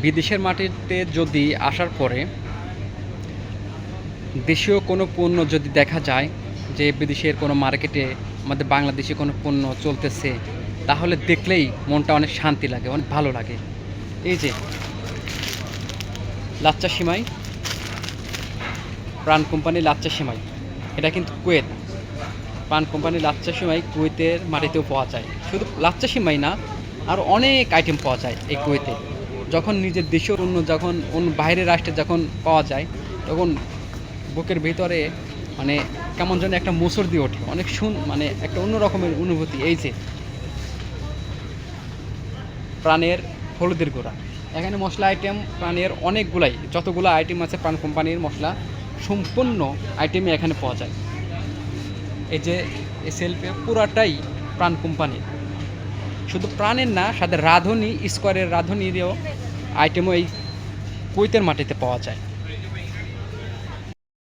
বিদেশের মাটিতে যদি আসার পরে দেশীয় কোনো পণ্য যদি দেখা যায় যে বিদেশের কোনো মার্কেটে আমাদের বাংলাদেশি কোনো পণ্য চলতেছে, তাহলে দেখলেই মনটা অনেক শান্তি লাগে, অনেক ভালো লাগে। এই যে লাচ্চা সিমাই, প্রাণ কোম্পানি লাচ্চা সিমাই, এটা কিন্তু কুয়েত। প্রাণ কোম্পানির লাচ্চা সিমাই কুয়েতের মাটিতেও পাওয়া যায়। শুধু লাচ্চা সিমাই না, আরও অনেক আইটেম পাওয়া যায় এই কুয়েতে। যখন নিজের দেশের যখন অন্য বাইরের রাষ্ট্রে যখন পাওয়া যায়, তখন বুকের ভিতরে মানে কেমন যেন একটা মোচড় দিয়ে ওঠে, অনেক মানে একটা অন্য রকমের অনুভূতি। এই যে প্রাণের হলুদের গুঁড়া, এখানে মশলা আইটেম প্রাণের অনেকগুলাই, যতগুলো আইটেম আছে প্রাণ কোম্পানির মশলা সম্পূর্ণ আইটেমই এখানে পাওয়া যায়। এই যে এই সেলফে পুরাটাই প্রাণ কোম্পানির। শুধু প্রাণের না, সাথে রাঁধুনি, স্কোয়ারের রাঁধুনিরও আইটেমও এই কুয়েতের মাটিতে পাওয়া যায়।